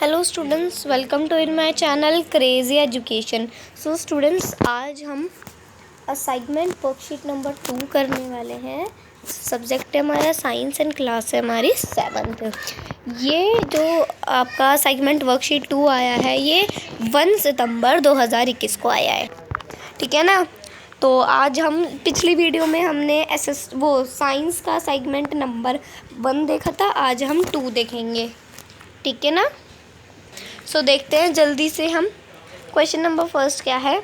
Hello students, welcome to in my channel crazy education. So students, आज हम assignment worksheet number 2 करने वाले हैं। सब्जेक्ट है हमारा साइंस एंड क्लास है हमारी 7th। ये जो आपका असाइनमेंट वर्कशीट 2 आया है, ये 1 सितंबर 2021 को आया है, ठीक है ना। तो आज हम पिछली वीडियो में हमने साइंस का असाइनमेंट नंबर 1 देखा था, आज हम 2 देखेंगे, ठीक है ना। सो देखते हैं जल्दी से हम। क्वेश्चन नंबर फर्स्ट क्या है?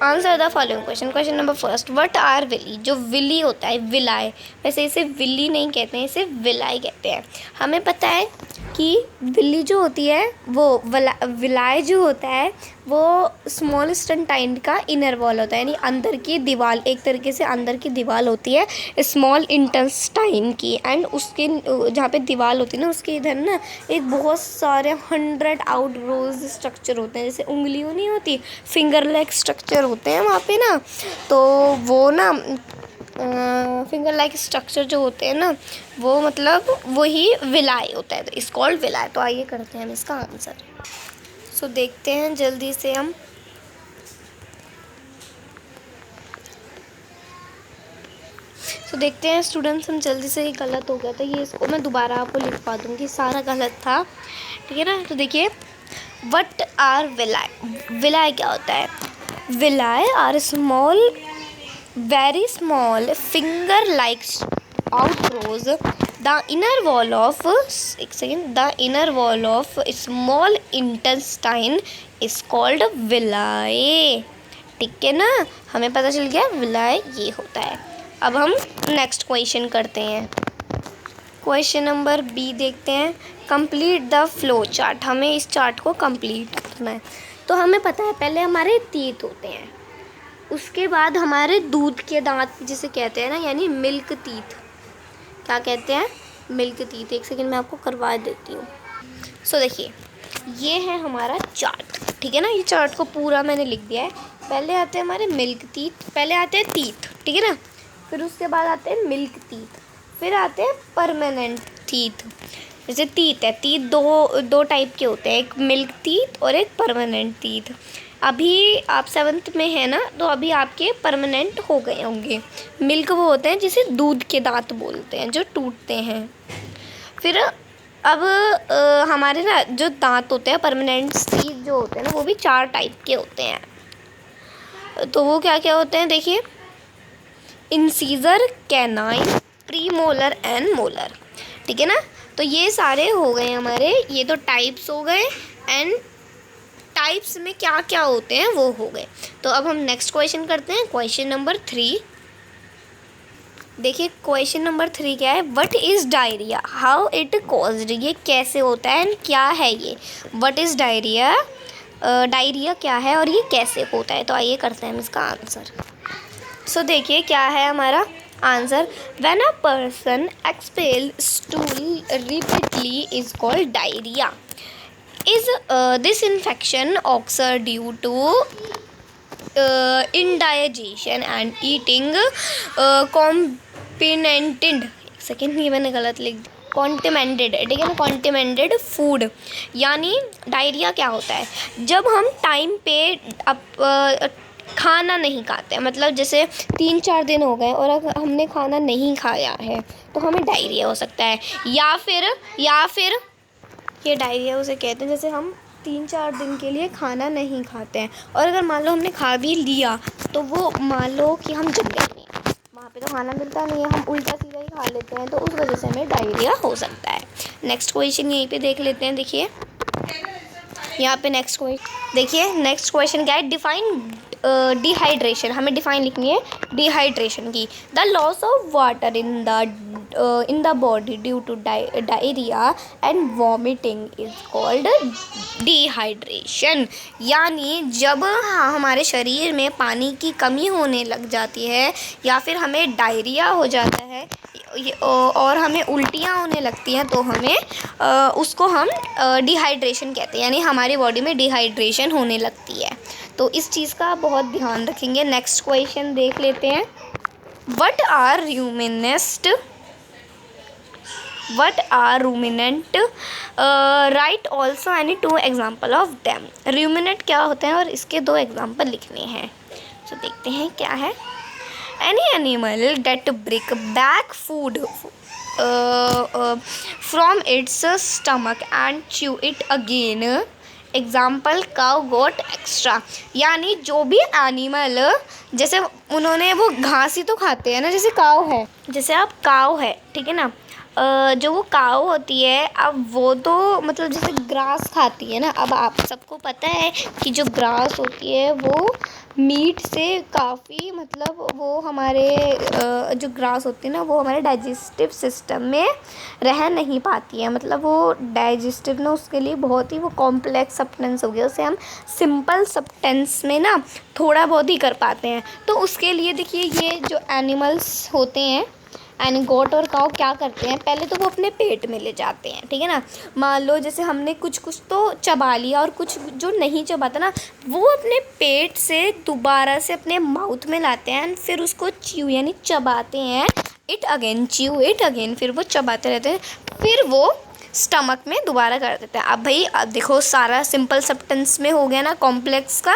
Answer the following question. Question number first, what are villi? जो विली होता है, विलाय, वैसे इसे विली नहीं कहते हैं, इसे विलाय कहते हैं। हमें पता है कि विली जो होती है वो विलाय जो होता है वो स्मॉल स्टंटाइन का इनर वॉल होता है, यानी अंदर की दीवार, एक तरीके से अंदर की दीवार होती है स्मॉल इंटेस्टाइन की। एंड उसके जहाँ पे दीवार होती है ना, उसके इधर ना एक बहुत सारे 100 आउटरोज स्ट्रक्चर होते हैं, जैसे उंगलियों नहीं होती, फिंगर लाइक स्ट्रक्चर होते हैं वहाँ पे ना। तो वो ना फिंगर लाइक स्ट्रक्चर जो होते हैं ना, वो मतलब वही विलाय होता है, तो इस कॉल्ड विलाय। तो आइए करते हैं हम इसका आंसर। सो देखते हैं जल्दी से हम। तो देखते हैं स्टूडेंट्स, हम जल्दी से, ही गलत हो गया था ये, इसको मैं दोबारा आपको लिखवा दूँगी, सारा गलत था, ठीक है ना। तो देखिए, व्हाट आर विलाय? विलाय क्या होता है? Villi are small, very small finger like outgrows the inner wall of the inner wall of small intestine is called villi, ठीक है ना। हमें पता चल गया विलाय ये होता है। अब हम नेक्स्ट क्वेश्चन करते हैं। क्वेश्चन नंबर बी देखते हैं। Complete the flow chart. हमें इस चार्ट को कंप्लीट करना है। तो हमें पता है पहले हमारे तीत होते हैं, उसके बाद हमारे दूध के दांत जिसे कहते हैं ना, यानी मिल्क टीथ। क्या कहते हैं? Milk teeth. एक सेकंड मैं आपको करवा देती हूँ। सो देखिए, ये है हमारा चार्ट, ठीक है ना। ये चार्ट को पूरा मैंने लिख दिया है। पहले आते हैं हमारे मिल्क टीथ, पहले आते हैं टीथ, ठीक है ना। फिर उसके बाद आते हैं मिल्क टीथ, फिर आते हैं परमानेंट टीथ। जैसे टीथ है, टीथ दो टाइप के होते हैं, एक मिल्क टीथ और एक परमानेंट टीथ। अभी आप 7th में है ना, तो अभी आपके परमानेंट हो गए होंगे। मिल्क वो होते हैं जिसे दूध के दांत बोलते हैं, जो टूटते हैं। फिर अब हमारे ना जो दांत होते हैं, परमानेंट टीथ जो होते हैं ना, वो भी 4 टाइप के होते हैं। तो वो क्या क्या होते हैं देखिए, incisor, canine, premolar and molar, ठीक है ना। तो ये सारे हो गए हमारे, ये तो टाइप्स हो गए, एंड टाइप्स में क्या क्या होते हैं वो हो गए। तो अब हम नेक्स्ट क्वेश्चन करते हैं, क्वेश्चन नंबर 3। देखिए क्वेश्चन नंबर 3 क्या है? What is diarrhoea, how it caused? ये कैसे होता है एंड क्या है ये? व्हाट इज़ डायरिया, डायरिया क्या है और ये कैसे होता है? तो आइए करते हैं हम इसका आंसर। सो देखिए क्या है हमारा answer. When a person expel stool repeatedly is called diarrhoea. Is this infection occurs due to indigestion and eating contaminated, second ये मैंने गलत लिख दिया, कॉन्टिमेंटेड, ठीक है ना, कॉन्टिमेंटेड फूड। यानी डायरिया क्या होता है? जब हम टाइम पे खाना नहीं खाते हैं, मतलब जैसे 3-4 दिन हो गए और अगर हमने खाना नहीं खाया है, तो हमें डायरिया हो सकता है। या फिर ये डायरिया उसे कहते हैं जैसे हम 3-4 दिन के लिए खाना नहीं खाते हैं, और अगर मान लो हमने खा भी लिया, तो वो मान लो कि हम जंगल में, वहाँ पे तो खाना मिलता नहीं है, हम उल्टा सीधा ही खा लेते हैं, तो उस वजह से हमें डायरिया हो सकता है। नेक्स्ट क्वेश्चन यहीं पे देख लेते हैं। देखिए यहाँ पे नेक्स्ट क्वेश्चन देखिए, नेक्स्ट क्वेश्चन क्या है? Define dehydration. हमें डिफाइन लिखनी है डिहाइड्रेशन की। The loss of water in the body due to diarrhoea and vomiting is called dehydration. यानी जब हमारे शरीर में पानी की कमी होने लग जाती है, या फिर हमें डायरिया हो जाता है और हमें उल्टियाँ होने लगती हैं, तो हमें उसको हम डिहाइड्रेशन कहते हैं, यानी हमारी बॉडी में डिहाइड्रेशन होने लगती है। तो इस चीज़ का बहुत ध्यान रखेंगे। नेक्स्ट क्वेश्चन देख लेते हैं। What are ruminants What are ruminant? Write also any 2 example of them. Ruminant क्या होते हैं और इसके 2 एग्जाम्पल लिखने हैं. तो देखते हैं क्या है. Any animal that break back food from its stomach and chew it again. Example cow goat extra. यानी जो भी एनिमल, जैसे उन्होंने वो घास ही तो खाते हैं ना, जैसे काव है, जैसे आप काव है, ठीक है ना, जो वो काव होती है, अब वो तो मतलब जैसे ग्रास खाती है ना. अब आप सबको पता है कि जो ग्रास होती है वो मीट से काफ़ी, मतलब वो हमारे जो ग्रास होती है ना, वो हमारे डाइजेस्टिव सिस्टम में रह नहीं पाती है. मतलब वो डाइजेस्टिव ना उसके लिए बहुत ही वो कॉम्प्लेक्स सब्सटेंस हो गया. उसे हम सिंपल सब्सटेंस में ना थोड़ा बहुत ही कर पाते हैं. तो उसके लिए देखिए ये जो एनिमल्स होते हैं, एंड गोट और काऊ क्या करते हैं, पहले तो वो अपने पेट में ले जाते हैं, ठीक है ना. मान लो जैसे हमने कुछ तो चबा लिया और कुछ जो नहीं चबाता ना, वो अपने पेट से दोबारा से अपने माउथ में लाते हैं, एंड फिर उसको च्यू यानी चबाते हैं. It again, chew it again, फिर वो चबाते रहते हैं, फिर वो स्टमक में दोबारा कर देते हैं. अब भाई अब देखो सारा सिंपल सब्सटेंस में हो गया ना कॉम्प्लेक्स का,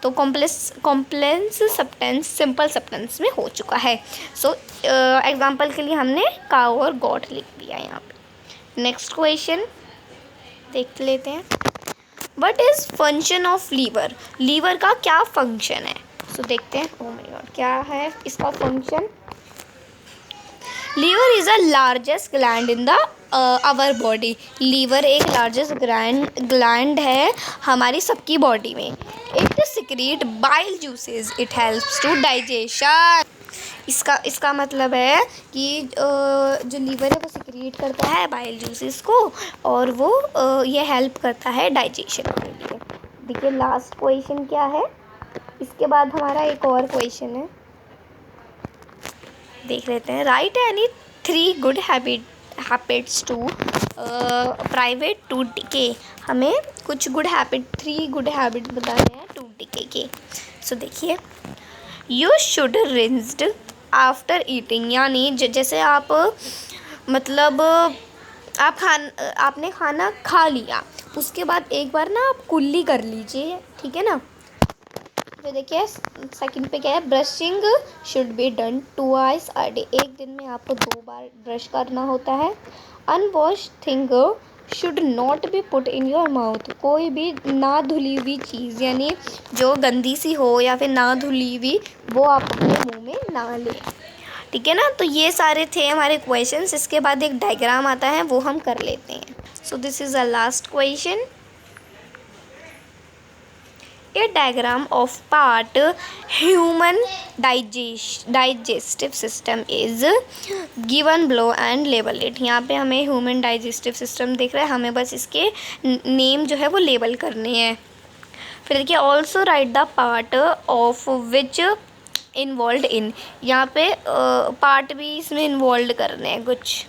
तो कॉम्प्लेक्स सब्सटेंस सिंपल सब्सटेंस में हो चुका है. सो एग्जांपल के लिए हमने काउ और गॉट लिख दिया यहाँ पे. नेक्स्ट क्वेश्चन देख लेते हैं. What is function of liver? Liver का क्या फंक्शन है? सो देखते हैं. ओह माय गॉड, क्या है इसका function? Liver is the largest gland in the our body. Liver एक लार्जेस्ट ग्लैंड है हमारी सबकी बॉडी में. It secrete bile juices. It helps to digestion. इसका मतलब है कि जो लीवर है वो सिक्रीट करता है बाइल जूसेस को, और वो ये हेल्प करता है डाइजेशन के लिए. देखिए लास्ट क्वेश्चन क्या है, इसके बाद हमारा एक और क्वेश्चन है, देख लेते हैं. Right any 3 good habits to prevent tooth decay. हमें कुछ गुड हैबिट, 3 गुड हैबिट बताने हैं टू डिके के. सो देखिए, you should rinsed after eating. यानी जैसे आप मतलब आपने खाना खा लिया, उसके बाद एक बार ना आप कुल्ली कर लीजिए, ठीक है ना. फिर देखिए सेकंड पे क्या है, brushing should be done 2 a day. एक दिन में आपको 2 बार ब्रश करना होता है. Unwashed thing should not be put in your mouth. कोई भी ना धुली हुई चीज़ यानी जो गंदी सी हो या फिर ना धुली हुई, वो आप अपने मुंह में ना लें, ठीक है ना. तो ये सारे थे हमारे क्वेश्चंस. इसके बाद एक डायग्राम आता है, वो हम कर लेते हैं. So this is the last question. A diagram of part human digestive system is given below and label it. यहाँ पे हमें ह्यूमन डाइजेस्टिव सिस्टम दिख रहा है, हमें बस इसके नेम जो है वो लेबल करने हैं. फिर देखिए also right the part of which involve in. यहाँ पे पार्ट भी इसमें इन्वॉल्व करने हैं कुछ.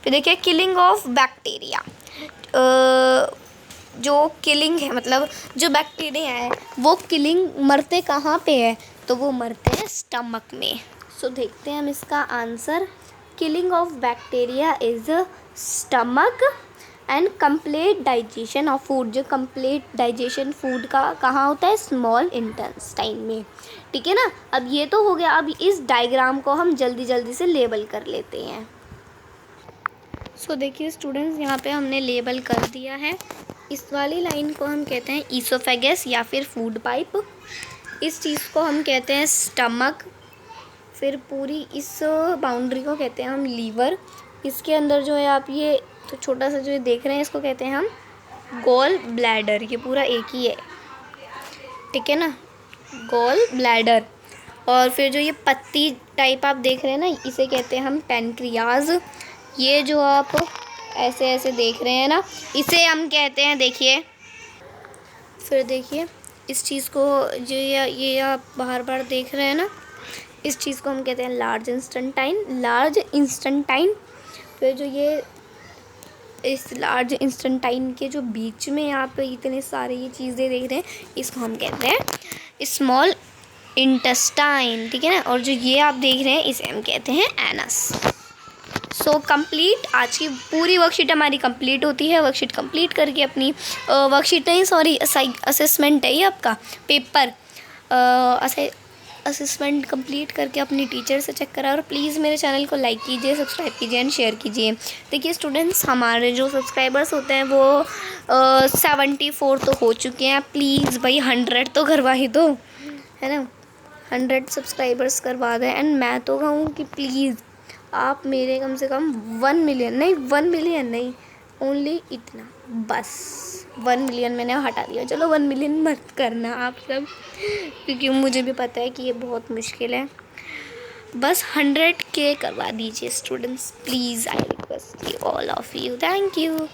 फिर देखिए किलिंग ऑफ बैक्टीरिया. जो किलिंग है मतलब जो बैक्टीरिया है वो किलिंग मरते कहाँ पे है, तो वो मरते हैं स्टमक में. सो देखते हैं हम इसका answer. Killing of bacteria is stomach and complete digestion of food. जो कंप्लीट डाइजेशन फूड का कहाँ होता है, स्मॉल इंटेस्टाइन में, ठीक है ना. अब ये तो हो गया. अब इस डायग्राम को हम जल्दी से लेबल कर लेते हैं. सो देखिए स्टूडेंट्स, यहाँ पे हमने लेबल कर दिया है. इस वाली लाइन को हम कहते हैं ईसोफेगस या फिर फूड पाइप. इस चीज़ को हम कहते हैं स्टमक. फिर पूरी इस बाउंड्री को कहते हैं हम लीवर. इसके अंदर जो है आप ये तो छोटा सा जो ये देख रहे हैं, इसको कहते हैं हम गॉल ब्लैडर. ये पूरा एक ही है, ठीक है ना, गॉल ब्लैडर. और फिर जो ये पत्ती टाइप आप देख रहे हैं ना, इसे कहते हैं हम पैनक्रियाज. ये जो आप ऐसे देख रहे हैं ना, इसे हम कहते हैं, देखिए फिर देखिए इस चीज़ को जो ये आप बार देख रहे हैं ना, इस चीज़ को हम कहते हैं लार्ज इंस्टेंटाइन. फिर जो ये इस लार्ज इंस्टेंटाइन के जो बीच में आप इतने सारे ये चीज़ें देख रहे हैं, इसको हम कहते हैं स्मॉल इंटेस्टाइन, ठीक है ना. और जो ये आप देख रहे हैं इसे हम कहते हैं एनस. सो कंप्लीट आज की पूरी वर्कशीट हमारी कंप्लीट होती है। वर्कशीट कंप्लीट करके अपनी वर्कशीट नहीं, सॉरी, असेसमेंट है ये आपका पेपर, असेसमेंट कंप्लीट करके अपनी टीचर से चेक करा। और प्लीज़ मेरे चैनल को लाइक कीजिए, सब्सक्राइब कीजिए एंड शेयर कीजिए। देखिए स्टूडेंट्स, हमारे जो सब्सक्राइबर्स होते हैं वो 74 तो हो चुके हैं। प्लीज़ भाई 100 तो करवा ही दो, है ना, 100 सब्सक्राइबर्स करवा दें। एंड मैं तो कहूँ कि प्लीज़ आप मेरे कम से कम 1 मिलियन नहीं, ओनली इतना, बस 1 मिलियन मैंने हटा दिया। चलो 1 मिलियन मत करना आप सब, क्योंकि मुझे भी पता है कि ये बहुत मुश्किल है। बस 100K करवा दीजिए students, please, I request you all of you, thank you.